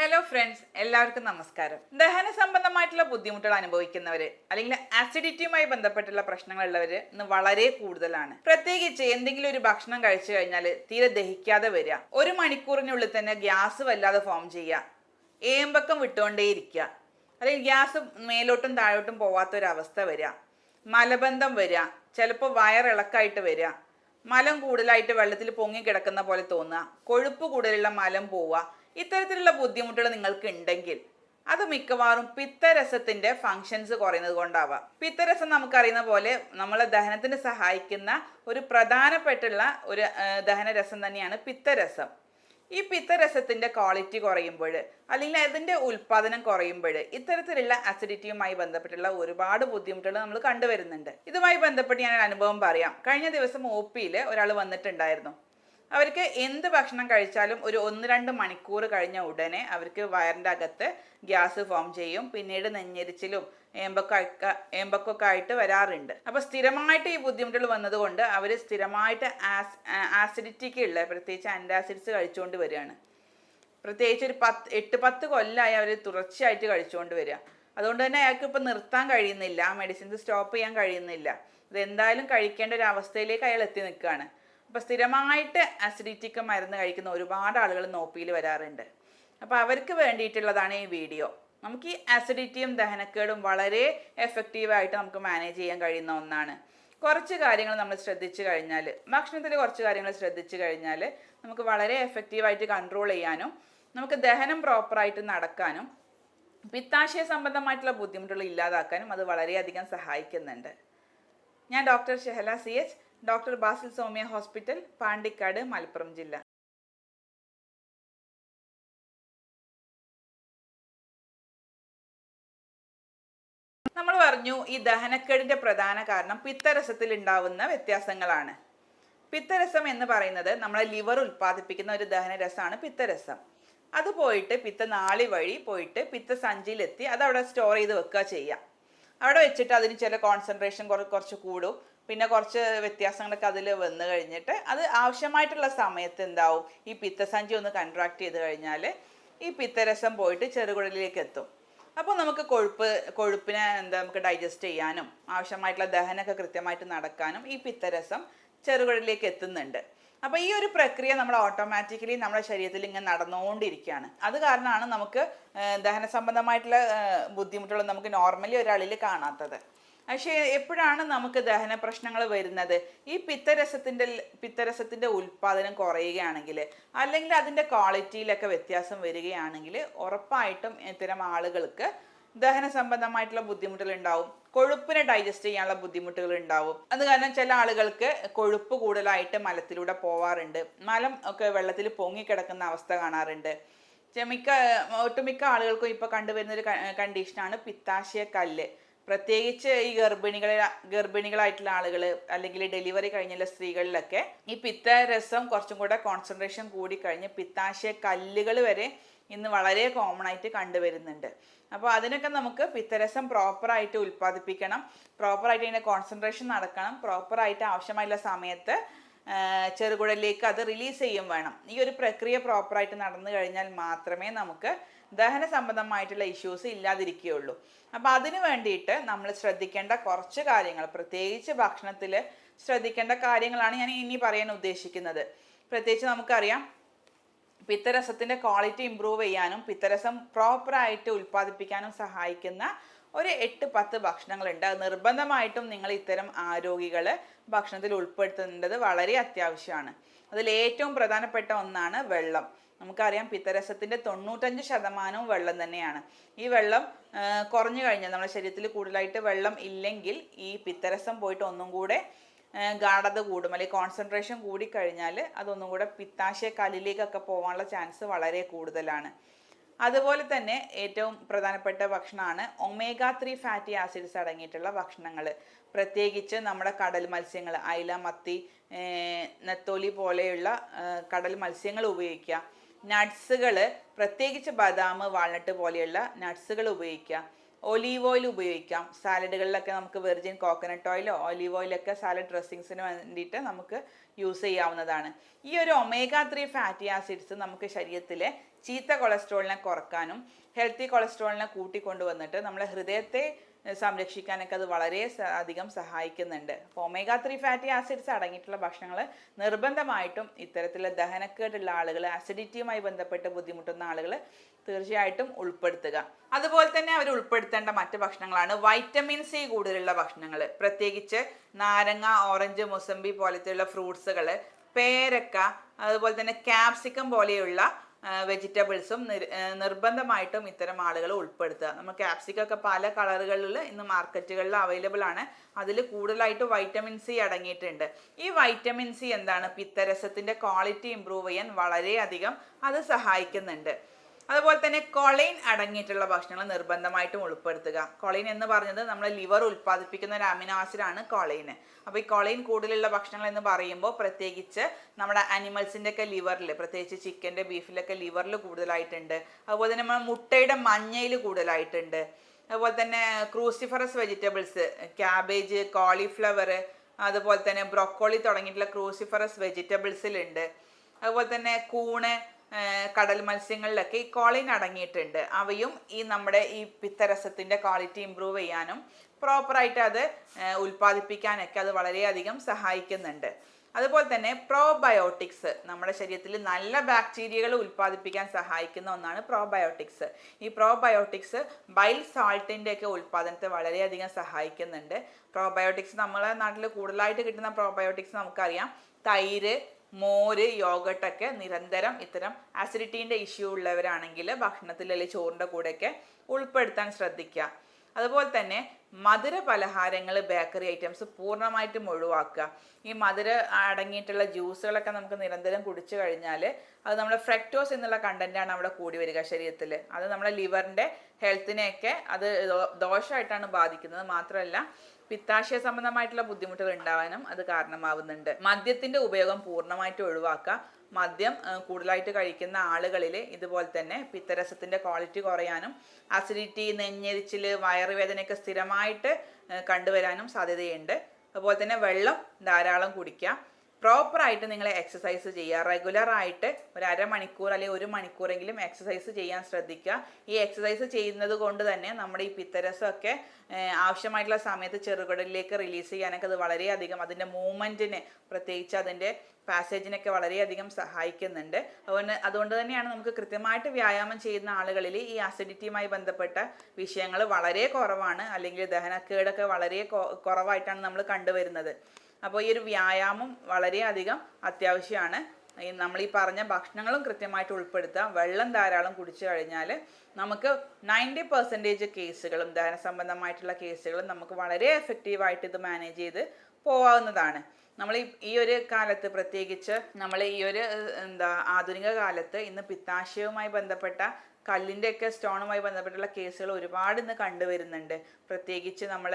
Hello friends, എല്ലാവർക്കും നമസ്കാരം. ദഹന സംബന്ധമായിട്ടുള്ള ബുദ്ധിമുട്ടുകൾ അനുഭവിക്കുന്നവര് അല്ലെങ്കിൽ ആസിഡിറ്റിയുമായി ബന്ധപ്പെട്ടുള്ള പ്രശ്നങ്ങളുള്ളവര് ഇന്ന് വളരെ കൂടുതലാണ്. പ്രത്യേകിച്ച് എന്തെങ്കിലും ഒരു ഭക്ഷണം കഴിച്ചു കഴിഞ്ഞാൽ തീരെ ദഹിക്കാതെ വരിക, 1 മണിക്കൂറിനുള്ളിൽ തന്നെ ഗ്യാസ് വല്ലാതെ ഫോം ചെയ്യുക, ഏമ്പക്കം വിട്ടുകൊണ്ടേയിരിക്കുക, അല്ലെങ്കിൽ ഗ്യാസ് മേലോട്ടും താഴോട്ടും പോവാത്തൊരവസ്ഥ വരിക, മലബന്ധം വരിക, ചിലപ്പോൾ വയറിളക്കായിട്ട് വരിക, മലം കൂടുതലായിട്ട് വെള്ളത്തിൽ പൊങ്ങി കിടക്കുന്ന പോലെ തോന്നുക, കൊഴുപ്പ് കൂടുതലുള്ള മലം പോവുക. ഇത്തരത്തിലുള്ള ബുദ്ധിമുട്ടുകൾ നിങ്ങൾക്ക് ഉണ്ടെങ്കിൽ അത് മിക്കവാറും പിത്തരസത്തിന്റെ ഫങ്ഷൻസ് കുറയുന്നത് കൊണ്ടാവാം. പിത്തരസം നമുക്കറിയുന്ന പോലെ നമ്മളെ ദഹനത്തിന് സഹായിക്കുന്ന ഒരു പ്രധാനപ്പെട്ടുള്ള ഒരു ദഹനരസം തന്നെയാണ് പിത്തരസം. ഈ പിത്തരസത്തിന്റെ ക്വാളിറ്റി കുറയുമ്പോൾ അല്ലെങ്കിൽ അതിന്റെ ഉൽപാദനം കുറയുമ്പോൾ ഇത്തരത്തിലുള്ള അസിഡിറ്റിയുമായി ബന്ധപ്പെട്ടുള്ള ഒരുപാട് ബുദ്ധിമുട്ടുകൾ നമ്മൾ കണ്ടുവരുന്നുണ്ട്. ഇതുമായി ബന്ധപ്പെട്ട് ഞാൻ അനുഭവം പറയാം. കഴിഞ്ഞ ദിവസം OP-യിൽ ഒരാൾ വന്നിട്ടുണ്ടായിരുന്നു. അവർക്ക് എന്ത് ഭക്ഷണം കഴിച്ചാലും ഒരു 1-2 മണിക്കൂർ കഴിഞ്ഞ ഉടനെ അവർക്ക് വയറിൻ്റെ അകത്ത് ഗ്യാസ് ഫോം ചെയ്യും. പിന്നീട് നെഞ്ഞെരിച്ചിലും ഏമ്പക്കൊക്കെ ആയിട്ട് വരാറുണ്ട്. അപ്പോൾ സ്ഥിരമായിട്ട് ഈ ബുദ്ധിമുട്ടുകൾ വന്നതുകൊണ്ട് അവർ സ്ഥിരമായിട്ട് ആസിഡിറ്റിക്ക് ഉള്ള പ്രത്യേകിച്ച് ആൻറ്റാസിഡ്സ് കഴിച്ചുകൊണ്ട് വരികയാണ്. പ്രത്യേകിച്ച് ഒരു 8-10 കൊല്ലമായി അവർ തുടർച്ചയായിട്ട് കഴിച്ചുകൊണ്ട് വരിക. അതുകൊണ്ട് തന്നെ അയാൾക്ക് ഇപ്പോൾ നിർത്താൻ കഴിയുന്നില്ല, മെഡിസിൻസ് സ്റ്റോപ്പ് ചെയ്യാൻ കഴിയുന്നില്ല. ഇതെന്തായാലും കഴിക്കേണ്ട ഒരു അവസ്ഥയിലേക്ക് അയാൾ എത്തി നിൽക്കുകയാണ്. അപ്പോൾ സ്ഥിരമായിട്ട് അസിഡിറ്റിക്ക് മരുന്ന് കഴിക്കുന്ന ഒരുപാട് ആളുകൾ OP-യിൽ വരാറുണ്ട്. അപ്പോൾ അവർക്ക് വേണ്ടിയിട്ടുള്ളതാണ് ഈ വീഡിയോ. നമുക്ക് ഈ അസിഡിറ്റിയും ദഹനക്കേടും വളരെ എഫക്റ്റീവായിട്ട് നമുക്ക് മാനേജ് ചെയ്യാൻ കഴിയുന്ന ഒന്നാണ്. കുറച്ച് കാര്യങ്ങൾ നമ്മൾ ശ്രദ്ധിച്ചു കഴിഞ്ഞാൽ, ഭക്ഷണത്തിൽ കുറച്ച് കാര്യങ്ങൾ ശ്രദ്ധിച്ചു കഴിഞ്ഞാൽ നമുക്ക് വളരെ എഫക്റ്റീവായിട്ട് കൺട്രോൾ ചെയ്യാനും നമുക്ക് ദഹനം പ്രോപ്പറായിട്ട് നടക്കാനും പിത്താശയ സംബന്ധമായിട്ടുള്ള ബുദ്ധിമുട്ടുകൾ ഇല്ലാതാക്കാനും അത് വളരെയധികം സഹായിക്കുന്നുണ്ട്. ഞാൻ doctor Shehala CH, doctor Basil Somiya hospital, Pandikkad, Malappuram ജില്ല. നമ്മൾ പറഞ്ഞു ഈ ദഹനക്കേടിന്റെ പ്രധാന കാരണം പിത്തരസത്തിൽ ഉണ്ടാവുന്ന വ്യത്യാസങ്ങളാണ്. പിത്തരസം എന്ന് പറയുന്നത് നമ്മളെ ലിവർ ഉൽപ്പാദിപ്പിക്കുന്ന ഒരു ദഹനരസമാണ് പിത്തരസം. അത് പോയിട്ട് പിത്തനാളി വഴി പോയിട്ട് പിത്തസഞ്ചിയിലെത്തി അത് അവിടെ സ്റ്റോർ ചെയ്ത് വെക്കുക ചെയ്യുക. അവിടെ വെച്ചിട്ട് അതിന് ചില കോൺസെൻട്രേഷൻ കുറച്ച് കൂടും, പിന്നെ കുറച്ച് വ്യത്യാസങ്ങളൊക്കെ അതിൽ വന്നു കഴിഞ്ഞിട്ട് അത് ആവശ്യമായിട്ടുള്ള സമയത്ത് എന്താവും, ഈ പിത്തസഞ്ചി ഒന്ന് കൺട്രാക്ട് ചെയ്ത് കഴിഞ്ഞാൽ ഈ പിത്തരസം പോയിട്ട് ചെറുകുടലിലേക്ക് എത്തും. അപ്പോൾ നമുക്ക് കൊഴുപ്പിനെ നമുക്ക് ഡൈജസ്റ്റ് ചെയ്യാനും ആവശ്യമായിട്ടുള്ള ദഹനമൊക്കെ കൃത്യമായിട്ട് നടക്കാനും ഈ പിത്തരസം ചെറുകുടലിലേക്ക് എത്തുന്നുണ്ട്. അപ്പോൾ ഈ ഒരു പ്രക്രിയ നമ്മൾ ഓട്ടോമാറ്റിക്കലി നമ്മുടെ ശരീരത്തിൽ ഇങ്ങനെ നടന്നുകൊണ്ടിരിക്കുകയാണ്. അത് കാരണമാണ് നമുക്ക് ദഹന സംബന്ധമായിട്ടുള്ള ബുദ്ധിമുട്ടുകൾ നമുക്ക് നോർമലി ഒരാളിൽ കാണാത്തത്. പക്ഷേ എപ്പോഴാണ് നമുക്ക് ദഹന പ്രശ്നങ്ങൾ വരുന്നത്? ഈ പിത്തരസത്തിൻ്റെ ഉൽപ്പാദനം കുറയുകയാണെങ്കിൽ അല്ലെങ്കിൽ അതിൻ്റെ ക്വാളിറ്റിയിലൊക്കെ വ്യത്യാസം വരികയാണെങ്കിൽ ഉറപ്പായിട്ടും ഇത്തരം ആളുകൾക്ക് ദഹന സംബന്ധമായിട്ടുള്ള ബുദ്ധിമുട്ടുകൾ ഉണ്ടാവും, കൊഴുപ്പിനെ ഡൈജസ്റ്റ് ചെയ്യാനുള്ള ബുദ്ധിമുട്ടുകൾ ഉണ്ടാവും. അത് കാരണം ചില ആളുകൾക്ക് കൊഴുപ്പ് കൂടുതലായിട്ട് മലത്തിലൂടെ പോവാറുണ്ട്, മലം ഒക്കെ വെള്ളത്തിൽ പൊങ്ങിക്കിടക്കുന്ന അവസ്ഥ കാണാറുണ്ട്. ഒട്ടുമിക്ക ആളുകൾക്കും ഇപ്പോൾ കണ്ടുവരുന്ന ഒരു കണ്ടീഷനാണ് പിത്താശയ കല്ല്. പ്രത്യേകിച്ച് ഈ ഗർഭിണികളായിട്ടുള്ള ആളുകൾ അല്ലെങ്കിൽ ഡെലിവറി കഴിഞ്ഞുള്ള സ്ത്രീകളിലൊക്കെ ഈ പിത്തരസം കുറച്ചും കൂടെ കോൺസെൻട്രേഷൻ കൂടിക്കഴിഞ്ഞ് പിത്താശയ കല്ലുകൾ വരെ ഇന്ന് വളരെ കോമൺ ആയിട്ട് കണ്ടുവരുന്നുണ്ട്. അപ്പോൾ അതിനൊക്കെ നമുക്ക് പിത്തരസം പ്രോപ്പറായിട്ട് ഉൽപ്പാദിപ്പിക്കണം, പ്രോപ്പറായിട്ട് അതിൻ്റെ കോൺസെൻട്രേഷൻ നടക്കണം, പ്രോപ്പറായിട്ട് ആവശ്യമായുള്ള സമയത്ത് ചെറുകുടലിലേക്ക് അത് റിലീസ് ചെയ്യും വേണം. ഈ ഒരു പ്രക്രിയ പ്രോപ്പറായിട്ട് നടന്നു കഴിഞ്ഞാൽ മാത്രമേ നമുക്ക് ദഹന സംബന്ധമായിട്ടുള്ള ഇഷ്യൂസ് ഇല്ലാതിരിക്കുകയുള്ളൂ. അപ്പോൾ അതിന് വേണ്ടിയിട്ട് നമ്മൾ ശ്രദ്ധിക്കേണ്ട കുറച്ച് കാര്യങ്ങൾ, പ്രത്യേകിച്ച് ഭക്ഷണത്തിൽ ശ്രദ്ധിക്കേണ്ട കാര്യങ്ങളാണ് ഞാൻ ഇനി പറയാൻ ഉദ്ദേശിക്കുന്നത്. പ്രത്യേകിച്ച് നമുക്കറിയാം പിത്തരസത്തിൻ്റെ ക്വാളിറ്റി ഇമ്പ്രൂവ് ചെയ്യാനും പിത്തരസം പ്രോപ്പറായിട്ട് ഉൽപ്പാദിപ്പിക്കാനും സഹായിക്കുന്ന ഒരു 8-10 ഭക്ഷണങ്ങളുണ്ട്. അത് നിർബന്ധമായിട്ടും നിങ്ങൾ ഇത്തരം ആരോഗ്യങ്ങൾ ഭക്ഷണത്തിൽ ഉൾപ്പെടുത്തേണ്ടത് വളരെ അത്യാവശ്യമാണ്. അതിൽ ഏറ്റവും പ്രധാനപ്പെട്ട ഒന്നാണ് വെള്ളം. നമുക്കറിയാം പിത്തരസത്തിൻ്റെ 95% വെള്ളം തന്നെയാണ്. ഈ വെള്ളം കുറഞ്ഞു കഴിഞ്ഞാൽ നമ്മുടെ ശരീരത്തിൽ കൂടുതലായിട്ട് വെള്ളം ഇല്ലെങ്കിൽ ഈ പിത്തരസം പോയിട്ട് ഒന്നും കൂടെ ഗാഢത കൂടും, അല്ലെങ്കിൽ കോൺസെൻട്രേഷൻ കൂടിക്കഴിഞ്ഞാൽ അതൊന്നും കൂടെ പിത്താശയ കല്ലിലേക്കൊക്കെ പോകാനുള്ള ചാൻസ് വളരെ കൂടുതലാണ്. അതുപോലെ തന്നെ ഏറ്റവും പ്രധാനപ്പെട്ട ഭക്ഷണമാണ് omega-3 ഫാറ്റി ആസിഡ്സ് അടങ്ങിയിട്ടുള്ള ഭക്ഷണങ്ങൾ. പ്രത്യേകിച്ച് നമ്മുടെ കടൽ മത്സ്യങ്ങൾ, അയില, മത്തി, നെത്തോലി പോലെയുള്ള കടൽ മത്സ്യങ്ങൾ ഉപയോഗിക്കുക. നട്ട്സുകൾ, പ്രത്യേകിച്ച് ബദാം, വാൾനട്ട് പോലെയുള്ള നട്ട്സുകൾ ഉപയോഗിക്കുക. ഒലീവ് ഓയിൽ ഉപയോഗിക്കാം. സാലഡുകളിലൊക്കെ നമുക്ക് വെർജിൻ കോക്കനട്ട് ഓയിലോ ഒലീവ് ഓയിലൊക്കെ സാലഡ് ഡ്രസ്സിങ്സിന് വേണ്ടിയിട്ട് നമുക്ക് യൂസ് ചെയ്യാവുന്നതാണ്. ഈ ഒരു omega-3 ഫാറ്റി ആസിഡ്സ് നമുക്ക് ശരീരത്തിലെ ചീത്ത കൊളസ്ട്രോളിനെ കുറക്കാനും ഹെൽത്തി കൊളസ്ട്രോളിനെ കൂട്ടിക്കൊണ്ടുവന്നിട്ട് നമ്മളെ ഹൃദയത്തെ സംരക്ഷിക്കാനൊക്കെ അത് വളരെ അധികം സഹായിക്കുന്നുണ്ട്. അപ്പോൾ omega-3 ഫാറ്റി ആസിഡ്സ് അടങ്ങിയിട്ടുള്ള ഭക്ഷണങ്ങൾ നിർബന്ധമായിട്ടും ഇത്തരത്തിലുള്ള ദഹനക്കേടുള്ള ആളുകൾ, അസിഡിറ്റിയുമായി ബന്ധപ്പെട്ട് ബുദ്ധിമുട്ടുന്ന ആളുകൾ തീർച്ചയായിട്ടും ഉൾപ്പെടുത്തുക. അതുപോലെ തന്നെ അവർ ഉൾപ്പെടുത്തേണ്ട മറ്റ് ഭക്ഷണങ്ങളാണ് വൈറ്റമിൻ സി കൂടുതലുള്ള ഭക്ഷണങ്ങൾ. പ്രത്യേകിച്ച് നാരങ്ങ, ഓറഞ്ച്, മൊസംബി പോലത്തെയുള്ള ഫ്രൂട്ട്സുകൾ, പേരക്ക, അതുപോലെ തന്നെ ക്യാപ്സിക്കം പോലെയുള്ള വെജിറ്റബിൾസും നിർബന്ധമായിട്ടും ഇത്തരം ആളുകൾ ഉൾപ്പെടുത്തുക. നമ്മൾ ക്യാപ്സിക്കൊക്കെ പല കളറുകളിൽ ഇന്ന് മാർക്കറ്റുകളിൽ അവൈലബിൾ ആണ്. അതിൽ കൂടുതലായിട്ട് വൈറ്റമിൻ സി അടങ്ങിയിട്ടുണ്ട്. ഈ വൈറ്റമിൻ സി എന്താണ്, പിത്തരസത്തിൻ്റെ ക്വാളിറ്റി ഇമ്പ്രൂവ് ചെയ്യാൻ വളരെയധികം അത് സഹായിക്കുന്നുണ്ട്. അതുപോലെ തന്നെ കൊളൈൻ അടങ്ങിയിട്ടുള്ള ഭക്ഷണങ്ങൾ നിർബന്ധമായിട്ടും ഉൾപ്പെടുത്തുക. കൊളൈൻ എന്ന് പറഞ്ഞത് നമ്മളെ ലിവർ ഉൽപ്പാദിപ്പിക്കുന്ന ഒരു അമിനോ ആസിഡാണ് കൊളൈൻ. അപ്പോൾ ഈ കൊളൈൻ കൂടുതലുള്ള ഭക്ഷണങ്ങൾ എന്ന് പറയുമ്പോൾ പ്രത്യേകിച്ച് നമ്മുടെ അനിമൽസിൻ്റെ ഒക്കെ ലിവറിൽ, പ്രത്യേകിച്ച് ചിക്കൻ്റെ, ബീഫിലൊക്കെ ലിവറിൽ കൂടുതലായിട്ടുണ്ട്. അതുപോലെ തന്നെ നമ്മുടെ മുട്ടയുടെ മഞ്ഞയിൽ കൂടുതലായിട്ടുണ്ട്. അതുപോലെ തന്നെ ക്രൂസിഫറസ് വെജിറ്റബിൾസ്, ക്യാബേജ്, കോളിഫ്ലവർ, അതുപോലെ തന്നെ ബ്രൊക്കോളി തുടങ്ങിയിട്ടുള്ള ക്രൂസിഫറസ് വെജിറ്റബിൾസിലുണ്ട്. അതുപോലെ തന്നെ കൂണ്, കടൽ മത്സ്യങ്ങളിലൊക്കെ ഈ കോളിൻ അടങ്ങിയിട്ടുണ്ട്. അവയും ഈ നമ്മുടെ ഈ പിത്തരസത്തിൻ്റെ ക്വാളിറ്റി ഇമ്പ്രൂവ് ചെയ്യാനും പ്രോപ്പറായിട്ട് അത് ഉൽപ്പാദിപ്പിക്കാനൊക്കെ അത് വളരെയധികം സഹായിക്കുന്നുണ്ട്. അതുപോലെ തന്നെ പ്രോബയോട്ടിക്സ്, നമ്മുടെ ശരീരത്തിൽ നല്ല ബാക്ടീരിയകൾ ഉൽപ്പാദിപ്പിക്കാൻ സഹായിക്കുന്ന ഒന്നാണ് പ്രോബയോട്ടിക്സ്. ഈ പ്രോബയോട്ടിക്സ് ബൈൽ സാൾട്ടിൻ്റെ ഒക്കെ ഉൽപ്പാദനത്തെ വളരെയധികം സഹായിക്കുന്നുണ്ട്. പ്രോബയോട്ടിക്സ് നമ്മളെ നാട്ടിൽ കൂടുതലായിട്ട് കിട്ടുന്ന പ്രോബയോട്ടിക്സ് നമുക്കറിയാം. തൈര്, മോര്, യോഗട്ടൊക്കെ നിരന്തരം ഇത്തരം ആസിഡിറ്റീൻ്റെ ഇഷ്യൂ ഉള്ളവരാണെങ്കിൽ ഭക്ഷണത്തിൽ അല്ലെങ്കിൽ ചോറിൻ്റെ കൂടെയൊക്കെ ഉൾപ്പെടുത്താൻ ശ്രദ്ധിക്കുക. അതുപോലെ തന്നെ മധുര പലഹാരങ്ങൾ, ബേക്കറി ഐറ്റംസ് പൂർണ്ണമായിട്ടും ഒഴിവാക്കുക. ഈ മധുര അടങ്ങിയിട്ടുള്ള ജ്യൂസുകളൊക്കെ നമുക്ക് നിരന്തരം കുടിച്ചു കഴിഞ്ഞാൽ അത് നമ്മുടെ ഫ്രക്ടോസ് എന്നുള്ള കണ്ടന്റാണ് അവിടെ കൂടി വരിക ശരീരത്തിൽ. അത് നമ്മുടെ ലിവറിൻ്റെ ഹെൽത്തിനെയൊക്കെ അത് ദോഷമായിട്ടാണ് ബാധിക്കുന്നത്. മാത്രമല്ല പിത്താശയ സംബന്ധമായിട്ടുള്ള ബുദ്ധിമുട്ടുകൾ ഉണ്ടാവാനും അത് കാരണമാവുന്നുണ്ട്. മദ്യത്തിൻ്റെ ഉപയോഗം പൂർണ്ണമായിട്ട് ഒഴിവാക്കുക. മദ്യം കൂടുതലായിട്ട് കഴിക്കുന്ന ആളുകളിൽ ഇതുപോലെ തന്നെ പിത്തരസത്തിൻ്റെ ക്വാളിറ്റി കുറയാനും അസിഡിറ്റി, നെഞ്ഞെരിച്ചിൽ, വയറുവേദനയൊക്കെ സ്ഥിരമായിട്ട് കണ്ടുവരാനും സാധ്യതയുണ്ട്. അതുപോലെ തന്നെ വെള്ളം ധാരാളം കുടിക്കുക. പ്രോപ്പറായിട്ട് നിങ്ങൾ എക്സസൈസ് ചെയ്യുക. റെഗുലറായിട്ട് ഒരു അരമണിക്കൂർ അല്ലെങ്കിൽ 1 മണിക്കൂറെങ്കിലും എക്സസൈസ് ചെയ്യാൻ ശ്രദ്ധിക്കുക. ഈ എക്സസൈസ് ചെയ്യുന്നത് കൊണ്ട് തന്നെ നമ്മുടെ ഈ പിത്തരസമൊക്കെ ആവശ്യമായിട്ടുള്ള സമയത്ത് ചെറുകുടലിലേക്ക് റിലീസ് ചെയ്യാനൊക്കെ അത് വളരെയധികം അതിൻ്റെ മൂവ്മെൻറ്റിന്, പ്രത്യേകിച്ച് അതിൻ്റെ പാസേജിനൊക്കെ വളരെയധികം സഹായിക്കുന്നുണ്ട്. അതുകൊണ്ട് തന്നെയാണ് നമുക്ക് കൃത്യമായിട്ട് വ്യായാമം ചെയ്യുന്ന ആളുകളിൽ ഈ അസിഡിറ്റിയുമായി ബന്ധപ്പെട്ട വിഷയങ്ങൾ വളരെ കുറവാണ്, അല്ലെങ്കിൽ ദഹനക്കേടൊക്കെ വളരെ കുറവായിട്ടാണ് നമ്മൾ കണ്ടുവരുന്നത്. അപ്പോൾ ഈ ഒരു വ്യായാമം വളരെയധികം അത്യാവശ്യമാണ്. നമ്മൾ ഈ പറഞ്ഞ ഭക്ഷണങ്ങളും കൃത്യമായിട്ട് ഉൾപ്പെടുത്തുക. വെള്ളം ധാരാളം കുടിച്ചു കഴിഞ്ഞാൽ നമുക്ക് 90% കേസുകളും, ദഹന സംബന്ധമായിട്ടുള്ള കേസുകളും നമുക്ക് വളരെ എഫക്റ്റീവായിട്ട് ഇത് മാനേജ് ചെയ്ത് പോവാവുന്നതാണ്. നമ്മൾ ഈ ഒരു കാലത്ത്, പ്രത്യേകിച്ച് നമ്മൾ ഈ ഒരു ആധുനിക കാലത്ത് ഇന്ന് പിത്താശയവുമായി ബന്ധപ്പെട്ട കല്ലിൻ്റെ ഒക്കെ സ്റ്റോണുമായി ബന്ധപ്പെട്ടുള്ള കേസുകൾ ഒരുപാട് ഇന്ന് കണ്ടുവരുന്നുണ്ട്. പ്രത്യേകിച്ച് നമ്മൾ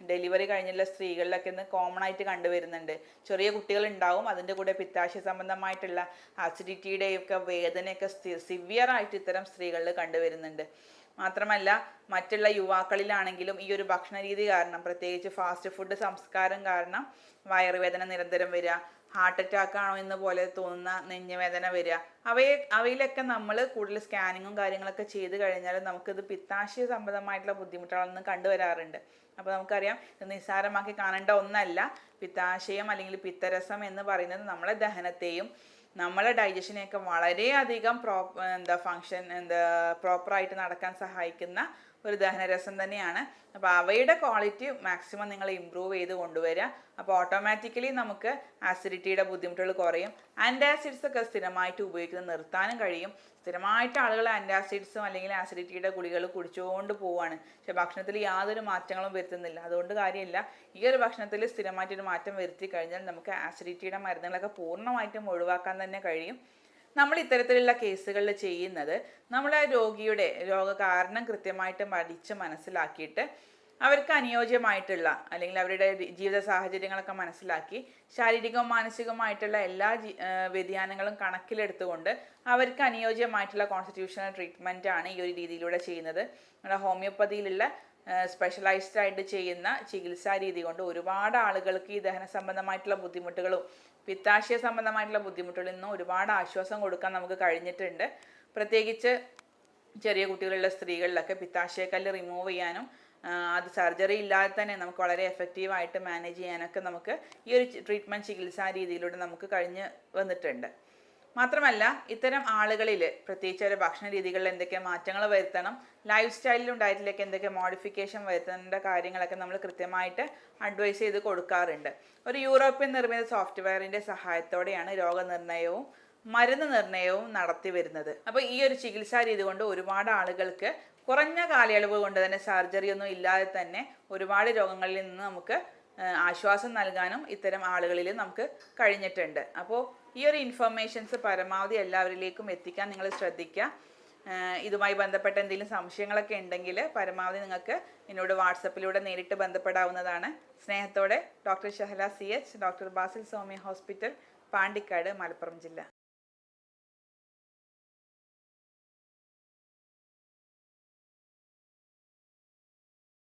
ഡെലിവറി കഴിഞ്ഞുള്ള സ്ത്രീകളിലൊക്കെ ഇന്ന് കോമൺ ആയിട്ട് കണ്ടുവരുന്നുണ്ട്. ചെറിയ കുട്ടികളുണ്ടാവും, അതിൻ്റെ കൂടെ പിത്താശയ സംബന്ധമായിട്ടുള്ള അസിഡിറ്റിയുടെയൊക്കെ വേദനയൊക്കെ സിവിയറായിട്ട് ഇത്തരം സ്ത്രീകളിൽ കണ്ടുവരുന്നുണ്ട്. മാത്രമല്ല മറ്റുള്ള യുവാക്കളിലാണെങ്കിലും ഈ ഒരു ഭക്ഷണ രീതി കാരണം, പ്രത്യേകിച്ച് ഫാസ്റ്റ് ഫുഡ് സംസ്കാരം കാരണം വയറുവേദന നിരന്തരം വരിക, ഹാർട്ട് അറ്റാക്ക് ആണോ എന്ന് പോലെ തോന്നുന്ന നെഞ്ഞുവേദന വരിക, അവയിലൊക്കെ നമ്മൾ കൂടുതൽ സ്കാനിങ്ങും കാര്യങ്ങളൊക്കെ ചെയ്ത് കഴിഞ്ഞാൽ നമുക്കിത് പിത്താശയ സംബന്ധമായിട്ടുള്ള ബുദ്ധിമുട്ടുകളൊന്നും കണ്ടുവരാറുണ്ട്. അപ്പോൾ നമുക്കറിയാം ഇത് നിസ്സാരമാക്കി കാണേണ്ട ഒന്നല്ല. പിത്താശയം അല്ലെങ്കിൽ പിത്തരസം എന്ന് പറയുന്നത് നമ്മളെ ദഹനത്തെയും നമ്മളെ ഡൈജഷനെയൊക്കെ വളരെയധികം പ്രോപ്പറായിട്ട് നടക്കാൻ സഹായിക്കുന്ന ഒരു ദഹനരസം തന്നെയാണ്. അപ്പോൾ അവയുടെ ക്വാളിറ്റി മാക്സിമം നിങ്ങൾ ഇമ്പ്രൂവ് ചെയ്ത് കൊണ്ടുവരിക. അപ്പോൾ ഓട്ടോമാറ്റിക്കലി നമുക്ക് ആസിഡിറ്റിയുടെ ബുദ്ധിമുട്ടുകൾ കുറയും. ആൻറ്റാസിഡ്സ് ഒക്കെ സ്ഥിരമായിട്ട് ഉപയോഗിക്കുന്നത് നിർത്താനും കഴിയും. സ്ഥിരമായിട്ട് ആളുകൾ ആൻറ്റാസിഡ്സും അല്ലെങ്കിൽ ആസിഡിറ്റിയുടെ ഗുളികൾ കുടിച്ചുകൊണ്ട് പോവുകയാണ്. പക്ഷെ ഭക്ഷണത്തിൽ യാതൊരു മാറ്റങ്ങളും വരുത്തുന്നില്ല. അതുകൊണ്ട് കാര്യമില്ല. ഈ ഒരു ഭക്ഷണത്തിൽ സ്ഥിരമായിട്ടൊരു മാറ്റം വരുത്തി കഴിഞ്ഞാൽ നമുക്ക് ആസിഡിറ്റിയുടെ മരുന്നുകളൊക്കെ പൂർണ്ണമായിട്ടും ഒഴിവാക്കാൻ തന്നെ കഴിയും. നമ്മൾ ഇത്തരത്തിലുള്ള കേസുകളിൽ ചെയ്യുന്നത് നമ്മളെ രോഗിയുടെ രോഗകാരണം കൃത്യമായിട്ട് പഠിച്ച് മനസ്സിലാക്കിയിട്ട് അവർക്ക് അനുയോജ്യമായിട്ടുള്ള അല്ലെങ്കിൽ അവരുടെ ജീവിത സാഹചര്യങ്ങളൊക്കെ മനസ്സിലാക്കി ശാരീരികവും മാനസികവുമായിട്ടുള്ള എല്ലാ വ്യതിയാനങ്ങളും കണക്കിലെടുത്തുകൊണ്ട് അവർക്ക് അനുയോജ്യമായിട്ടുള്ള കോൺസ്റ്റിറ്റ്യൂഷണൽ ട്രീറ്റ്മെൻ്റ് ആണ് ഈ ഒരു രീതിയിലൂടെ ചെയ്യുന്നത്. നമ്മുടെ ഹോമിയോപ്പതിയിലുള്ള സ്പെഷ്യലൈസ്ഡ് ആയിട്ട് ചെയ്യുന്ന ചികിത്സാ രീതി കൊണ്ട് ഒരുപാട് ആളുകൾക്ക് ഈ ദഹന സംബന്ധമായിട്ടുള്ള ബുദ്ധിമുട്ടുകളും പിത്താശയ സംബന്ധമായിട്ടുള്ള ബുദ്ധിമുട്ടുകളിൽ നിന്നും ഒരുപാട് ആശ്വാസം കൊടുക്കാൻ നമുക്ക് കഴിഞ്ഞിട്ടുണ്ട്. പ്രത്യേകിച്ച് ചെറിയ കുട്ടികളുള്ള സ്ത്രീകളിലൊക്കെ പിത്താശയക്കല്ല് റിമൂവ് ചെയ്യാനും അത് സർജറി ഇല്ലാതെ തന്നെ നമുക്ക് വളരെ എഫക്റ്റീവായിട്ട് മാനേജ് ചെയ്യാനൊക്കെ നമുക്ക് ഈ ഒരു ട്രീറ്റ്മെൻറ്റ് ചികിത്സാ രീതിയിലൂടെ നമുക്ക് കഴിഞ്ഞ് വന്നിട്ടുണ്ട്. മാത്രമല്ല ഇത്തരം ആളുകളിൽ പ്രത്യേകിച്ച് ഒരു ഭക്ഷണ രീതികളിൽ എന്തൊക്കെ മാറ്റങ്ങൾ വരുത്തണം, ലൈഫ് സ്റ്റൈലിലും ഡയറ്റിലേക്ക് എന്തൊക്കെ മോഡിഫിക്കേഷൻ വരുത്തേണ്ട കാര്യങ്ങളൊക്കെ നമ്മൾ കൃത്യമായിട്ട് അഡ്വൈസ് ചെയ്ത് കൊടുക്കാറുണ്ട്. ഒരു യൂറോപ്യൻ നിർമ്മിത സോഫ്റ്റ്വെയറിൻ്റെ സഹായത്തോടെയാണ് രോഗനിർണയവും മരുന്ന് നിർണയവും നടത്തി വരുന്നത്. അപ്പോൾ ഈ ഒരു ചികിത്സാ രീതി കൊണ്ട് ഒരുപാട് ആളുകൾക്ക് കുറഞ്ഞ കാലയളവ് കൊണ്ട് തന്നെ സർജറി ഒന്നും ഇല്ലാതെ തന്നെ ഒരുപാട് രോഗങ്ങളിൽ നിന്ന് നമുക്ക് ആശ്വാസം നൽകാനും ഇത്തരം ആളുകളിൽ നമുക്ക് കഴിഞ്ഞിട്ടുണ്ട്. അപ്പോൾ ഈ ഒരു ഇൻഫർമേഷൻസ് പരമാവധി എല്ലാവരിലേക്കും എത്തിക്കാൻ നിങ്ങൾ ശ്രദ്ധിക്കുക. ഇതുമായി ബന്ധപ്പെട്ട എന്തെങ്കിലും സംശയങ്ങളൊക്കെ ഉണ്ടെങ്കിൽ പരമാവധി നിങ്ങൾക്ക് എന്നോട് വാട്സപ്പിലൂടെ നേരിട്ട് ബന്ധപ്പെടാവുന്നതാണ്. സ്നേഹത്തോടെ doctor Shahala CH, doctor Basil Soumya hospital, Pandikkad, Malappuram ജില്ല.